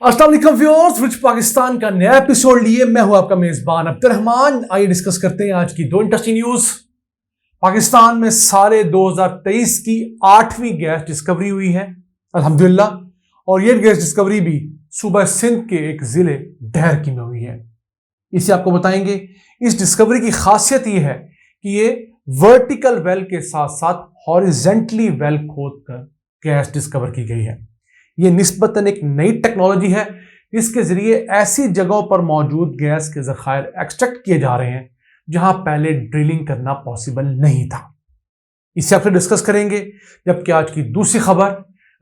अस्सलाम वालेकुम viewers, rich Pakistan का नया एपिसोड लिए मैं हूं आपका मेजबान अब्दुर्रहमान। आइए डिस्कस करते हैं आज की दो इंटरेस्टिंग न्यूज। पाकिस्तान में सारे 2023 की 8वीं गैस डिस्कवरी हुई है अल्हम्दुलिल्लाह, और यह गैस डिस्कवरी भी सूबा सिंध के एक जिले ढहरकी में हुई है। इसे आपको बताएंगे। इस डिस्कवरी की खासियत यह है कि ये वर्टिकल वेल के साथ साथ हॉरिजेंटली वेल खोद कर गैस डिस्कवर की गई है। ये निस्बतन एक नई टेक्नोलॉजी है जिसके जरिए ऐसी जगहों पर मौजूद गैस के ज़खायर एक्सट्रैक्ट किए जा रहे हैं जहां पहले ड्रिलिंग करना पॉसिबल नहीं था। इसे आपसे डिस्कस करेंगे। जबकि आज की दूसरी खबर,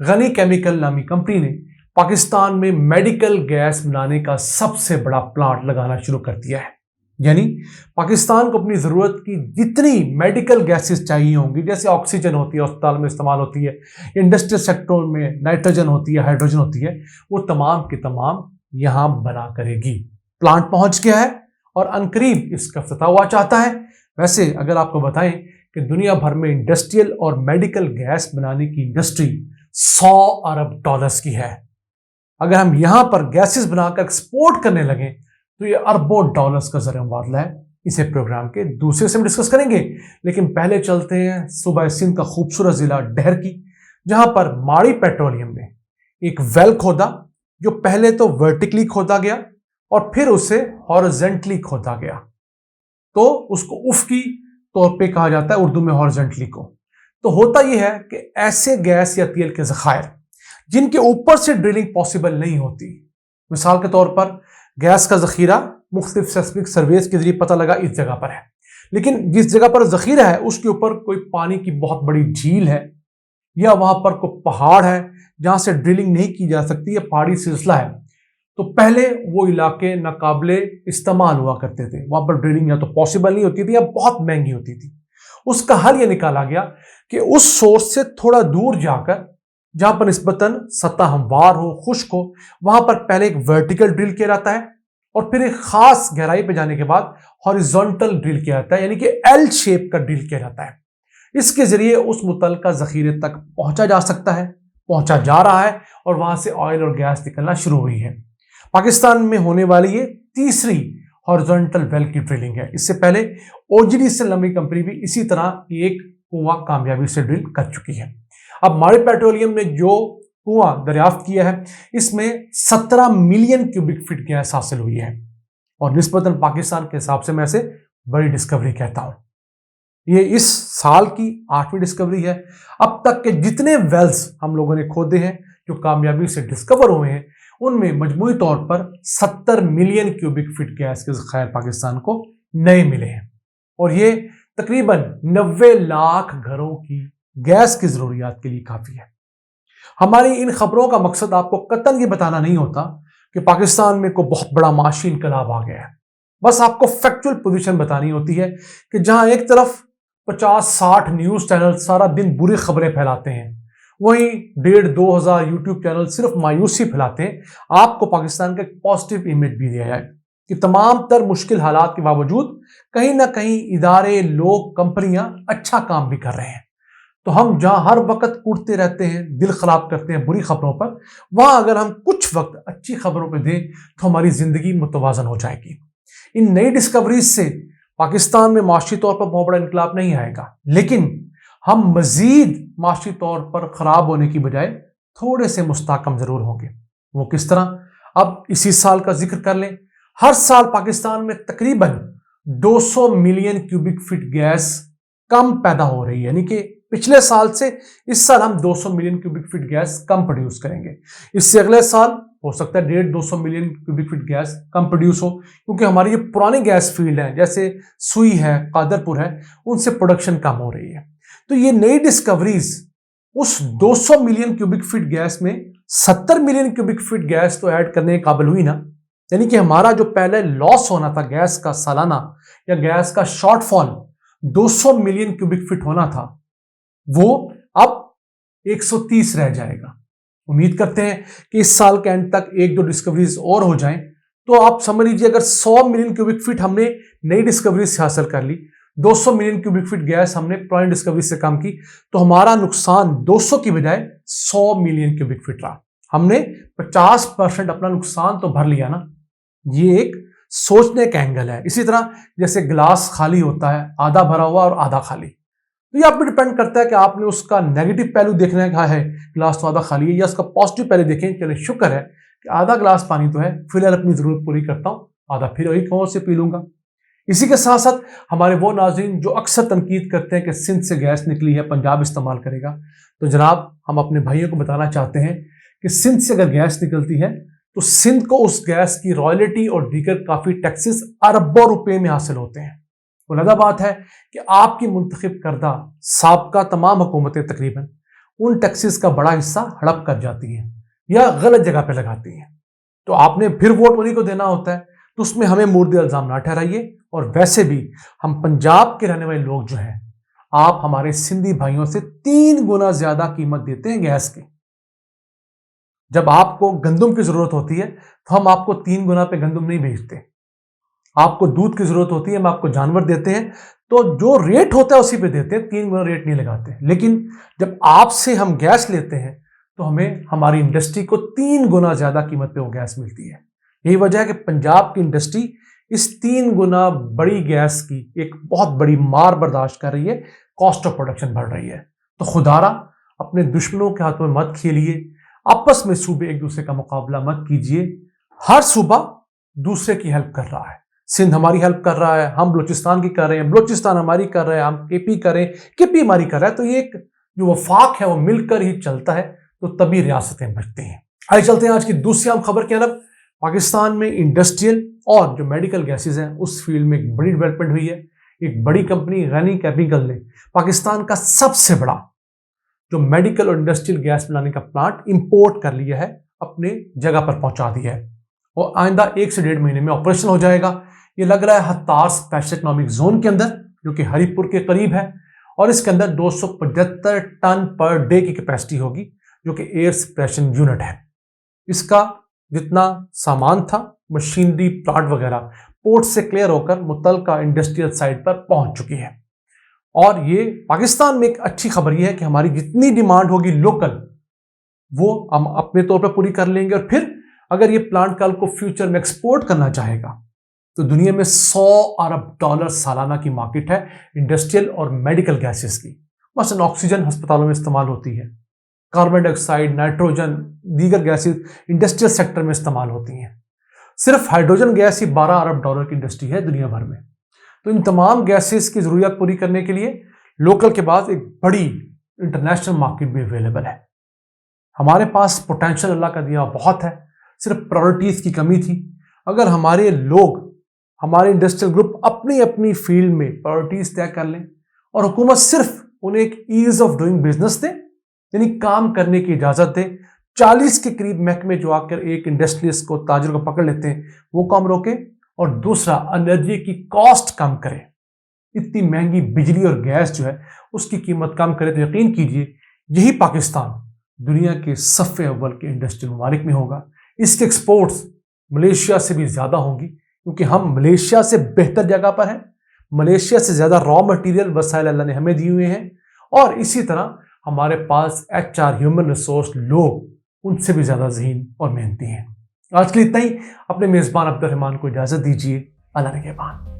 गनी केमिकल नामी कंपनी ने पाकिस्तान में मेडिकल गैस बनाने का सबसे बड़ा प्लांट लगाना शुरू कर दिया है। यानी पाकिस्तान को अपनी ज़रूरत की जितनी मेडिकल गैसेस चाहिए होंगी, जैसे ऑक्सीजन होती है, अस्पताल में इस्तेमाल होती है, इंडस्ट्रियल सेक्टर में नाइट्रोजन होती है, हाइड्रोजन होती है, वो तमाम की तमाम यहाँ बना करेगी। प्लांट पहुँच गया है और अनकरीब इसका इफ्तिताह हुआ चाहता है। वैसे अगर आपको बताएं कि दुनिया भर में इंडस्ट्रियल और मेडिकल गैस बनाने की इंडस्ट्री 100 अरब डॉलर्स की है। अगर हम यहाँ पर गैसेस बनाकर एक्सपोर्ट करने लगें तो ये अरबों डॉलर्स का ज़रिया मुबादला है। इसे प्रोग्राम के दूसरे से हम डिस्कस करेंगे, लेकिन पहले चलते हैं सूबा सिंध का खूबसूरत जिला ढहरकी, जहां पर माड़ी पेट्रोलियम ने एक वेल खोदा जो पहले तो वर्टिकली खोदा गया और फिर उसे हॉरिजेंटली खोदा गया। तो उसको उफकी तौर पे कहा जाता है उर्दू में हॉरिजेंटली को। तो होता यह है कि ऐसे गैस या तेल के ज़खायर जिनके ऊपर से ड्रिलिंग पॉसिबल नहीं होती, मिसाल के तौर पर गैस का ज़ख़ीरा मुख्तलिफ सेस्मिक सर्वेस के जरिए पता लगा इस जगह पर है, लेकिन जिस जगह पर ज़ख़ीरा है उसके ऊपर कोई पानी की बहुत बड़ी झील है या वहां पर कोई पहाड़ है जहां से ड्रिलिंग नहीं की जा सकती, या पहाड़ी सिलसिला है, तो पहले वो इलाके नाकाबिले इस्तेमाल हुआ करते थे। वहां पर ड्रिलिंग या तो पॉसिबल नहीं होती थी या बहुत महंगी होती थी। उसका हल यह निकाला गया कि उस सोर्स से थोड़ा दूर जाकर, जहां पर निस्बतन सतह हमवार हो, खुश्क हो, वहां पर पहले एक वर्टिकल ड्रिल किया जाता है और फिर एक खास गहराई पे जाने के बाद हॉरिजॉन्टल ड्रिल किया जाता है, यानी कि एल शेप का ड्रिल किया जाता है। इसके जरिए उस मुतलका ज़ख़ीरे तक पहुंचा जा सकता है, पहुंचा जा रहा है, और वहां से ऑयल और गैस निकलना शुरू हुई है। पाकिस्तान में होने वाली ये तीसरी हॉरिजॉन्टल वेल की ड्रिलिंग है। इससे पहले OGDCL नामी कंपनी भी इसी तरह एक कुआं कामयाबी से ड्रिल कर चुकी है। अब माड़ी पेट्रोलियम ने जो कुआं दरियाफ्त किया है, इसमें 17 मिलियन क्यूबिक फीट गैस हासिल हुई है, और निस्बतन पाकिस्तान के हिसाब से मैं इसे बड़ी डिस्कवरी कहता हूं। ये इस साल की 8वीं डिस्कवरी है। अब तक के जितने वेल्स हम लोगों ने खोदे हैं जो कामयाबी से डिस्कवर हुए हैं, उनमें मजमूई तौर पर 70 मिलियन क्यूबिक फीट गैस के ज़खायर पाकिस्तान को नए मिले हैं, और ये तकरीबन 90 लाख घरों की गैस की जरूरियात के लिए काफी है। हमारी इन खबरों का मकसद आपको कतन ये बताना नहीं होता कि पाकिस्तान में कोई बहुत बड़ा माशी इनकलाब आ गया है। बस आपको फैक्चुअल पोजीशन बतानी होती है कि जहां एक तरफ 50-60 न्यूज चैनल सारा दिन बुरी खबरें फैलाते हैं, वहीं 1,500-2 हजार यूट्यूब चैनल सिर्फ मायूसी फैलाते हैं। आपको पाकिस्तान का एक पॉजिटिव इमेज भी दिया जाए कि तमाम तर मुश्किल हालात के बावजूद कहीं ना कहीं इदारे, लोग, कंपनियां अच्छा काम भी कर रहे हैं। तो हम जहां हर वक्त कूटते रहते हैं, दिल खराब करते हैं बुरी खबरों पर, वहां अगर हम कुछ वक्त अच्छी खबरों पर दें तो हमारी जिंदगी मुतवाजन हो जाएगी। इन नई डिस्कवरीज से पाकिस्तान में माशी तौर पर बहुत बड़ा इनकलाब नहीं आएगा, लेकिन हम मजीद माशी तौर पर खराब होने की बजाय थोड़े से मुस्तहकम जरूर होंगे। वो किस तरह, अब इसी साल का जिक्र कर लें। हर साल पाकिस्तान में तकरीबन 200 मिलियन क्यूबिक फीट गैस कम पैदा हो रही है, यानी कि पिछले साल से इस साल हम 200 मिलियन क्यूबिक फीट गैस कम प्रोड्यूस करेंगे। इससे अगले साल हो सकता है 150-200 मिलियन क्यूबिक फीट गैस कम प्रोड्यूस हो, क्योंकि हमारी ये पुरानी गैस फील्ड है, जैसे सुई है, कादरपुर है, उनसे प्रोडक्शन कम हो रही है। तो ये नई डिस्कवरीज उस 200 मिलियन क्यूबिक फीट गैस में 70 मिलियन क्यूबिक फीट गैस तो ऐड करने के काबिल हुई ना। यानी कि हमारा जो पहले लॉस होना था गैस का सालाना, या गैस का शॉर्टफॉल 200 मिलियन क्यूबिक फीट होना था, वो अब 130 रह जाएगा। उम्मीद करते हैं कि इस साल के एंड तक 1-2 डिस्कवरीज और हो जाएं, तो आप समझ लीजिए अगर 100 मिलियन क्यूबिक फीट हमने नई डिस्कवरी से हासिल कर ली, 200 मिलियन क्यूबिक फीट गैस हमने पुरानी डिस्कवरी से कम की, तो हमारा नुकसान 200 की बजाय 100 मिलियन क्यूबिक फीट रहा। ہم نے 50% اپنا نقصان تو بھر لیا نا. یہ ایک سوچنے کا اینگل ہے. اسی طرح جیسے گلاس خالی ہوتا ہے, آدھا بھرا ہوا اور آدھا خالی, تو یہ آپ پہ ڈپینڈ کرتا ہے کہ آپ نے اس کا نیگیٹو پہلو دیکھنے کا ہے, گلاس تو آدھا خالی ہے, یا اس کا پازیٹو پہلو دیکھیں, چلے شکر ہے کہ آدھا گلاس پانی تو ہے, فی الحال اپنی ضرورت پوری کرتا ہوں, آدھا پھر وہی کہوں سے پی لوں گا. اسی کے ساتھ ساتھ ہمارے وہ ناظرین جو اکثر تنقید کرتے ہیں کہ سندھ سے گیس نکلی ہے, پنجاب استعمال کرے گا, تو جناب ہم اپنے بھائیوں کو بتانا چاہتے ہیں کہ سندھ سے اگر گیس نکلتی ہے تو سندھ کو اس گیس کی رائلٹی اور دیگر کافی ٹیکسز اربوں روپے میں حاصل ہوتے ہیں. لہذا بات ہے کہ آپ کی منتخب کردہ سابقہ تمام حکومتیں تقریباً ان ٹیکسز کا بڑا حصہ ہڑپ کر جاتی ہیں یا غلط جگہ پہ لگاتی ہیں. تو آپ نے پھر ووٹ انہیں کو دینا ہوتا ہے, تو اس میں ہمیں مورد الزام نہ ٹھہرائیے. اور ویسے بھی ہم پنجاب کے رہنے والے لوگ جو ہیں, آپ ہمارے سندھی بھائیوں سے 3 گنا زیادہ قیمت دیتے ہیں گیس کی. جب آپ کو گندم کی ضرورت ہوتی ہے تو ہم آپ کو 3 گنا پہ گندم نہیں بھیجتے. آپ کو دودھ کی ضرورت ہوتی ہے, ہم آپ کو جانور دیتے ہیں, تو جو ریٹ ہوتا ہے اسی پہ دیتے ہیں, 3 گنا ریٹ نہیں لگاتے. لیکن جب آپ سے ہم گیس لیتے ہیں تو ہمیں ہماری انڈسٹری کو 3 گنا زیادہ قیمت پہ وہ گیس ملتی ہے. یہی وجہ ہے کہ پنجاب کی انڈسٹری اس 3 گنا بڑی گیس کی ایک بہت بڑی مار برداشت کر رہی ہے, کاسٹ آف پروڈکشن بڑھ رہی ہے. تو خدارا اپنے دشمنوں کے ہاتھوں میں مت کھیلیے, آپس میں صوبے ایک دوسرے کا مقابلہ مت کیجیے. ہر صوبہ دوسرے کی ہیلپ کر رہا ہے. سندھ ہماری ہیلپ کر رہا ہے, ہم بلوچستان کی کر رہے ہیں, بلوچستان ہماری کر رہے ہیں, ہم کے پی کریں, کے پی ہماری کر رہا ہے. تو یہ ایک جو وفاق ہے وہ مل کر ہی چلتا ہے, تو تبھی ریاستیں بچتی ہیں. آئے چلتے ہیں آج کی دوسری اہم خبر کی طرف. پاکستان میں انڈسٹریل اور جو میڈیکل گیسز ہیں اس فیلڈ میں ایک بڑی ڈیولپمنٹ ہوئی ہے. ایک بڑی کمپنی غنی کیمیکل نے پاکستان کا سب سے بڑا جو میڈیکل اور انڈسٹریل گیس بنانے کا پلانٹ امپورٹ کر لیا ہے, اپنے جگہ پر پہنچا دیا ہے, اور آئندہ 1 سے 1.5 مہینے میں آپریشن ہو جائے گا. یہ لگ رہا ہے ہتار اسپیشل اکنامک زون کے اندر, جو کہ ہری پور کے قریب ہے, اور اس کے اندر 275 ٹن پر ڈے کی کیپیسٹی ہوگی, جو کہ ایئر سپریشن یونٹ ہے. اس کا جتنا سامان تھا, مشینری, پلانٹ وغیرہ, پورٹ سے کلیئر ہو کر متعلقہ انڈسٹریل سائٹ پر پہنچ چکی ہے. اور یہ پاکستان میں ایک اچھی خبر یہ ہے کہ ہماری جتنی ڈیمانڈ ہوگی لوکل, وہ ہم اپنے طور پر پوری کر لیں گے. اور پھر اگر یہ پلانٹ کل کو فیوچر میں ایکسپورٹ کرنا چاہے گا تو دنیا میں $100 ارب سالانہ کی مارکیٹ ہے انڈسٹریل اور میڈیکل گیسز کی. مثلا آکسیجن ہسپتالوں میں استعمال ہوتی ہے, کاربن ڈائی آکسائڈ, نائٹروجن, دیگر گیسز انڈسٹریل سیکٹر میں استعمال ہوتی ہیں. صرف ہائیڈروجن گیس ہی $12 ارب کی انڈسٹری ہے دنیا بھر میں. تو ان تمام گیسز کی ضروریات پوری کرنے کے لیے لوکل کے بعد ایک بڑی انٹرنیشنل مارکیٹ بھی اویلیبل ہے. ہمارے پاس پوٹینشل اللہ کا دیا بہت ہے, صرف پرائورٹیز کی کمی تھی. اگر ہمارے لوگ, ہمارے انڈسٹریل گروپ اپنی اپنی فیلڈ میں پرائورٹیز طے کر لیں, اور حکومت صرف انہیں ایک as of doing business they, یعنی کام کرنے کی اجازت دے. 40 کے قریب محکمے جو آ کر ایک انڈسٹریلسٹ کو, تاجر کو پکڑ لیتے ہیں, وہ کام روکے. اور دوسرا, انرجی کی کاسٹ کم کرے. اتنی مہنگی بجلی اور گیس جو ہے اس کی قیمت کم کرے, تو یقین کیجئے یہی پاکستان دنیا کے صف اول کے انڈسٹریل ممالک میں ہوگا. اس کے ایکسپورٹس ملیشیا سے بھی زیادہ ہوں گی, کیونکہ ہم ملیشیا سے بہتر جگہ پر ہیں. ملیشیا سے زیادہ را مٹیریل وسائل اللہ نے ہمیں دیے ہوئے ہیں, اور اسی طرح ہمارے پاس HR ہیومن ریسورس لوگ ان سے بھی زیادہ ذہین اور محنتی ہیں. آج کے لیے اتنا ہی. اپنے میزبان عبد الرحمان کو اجازت دیجیے. اللہ نگہبان.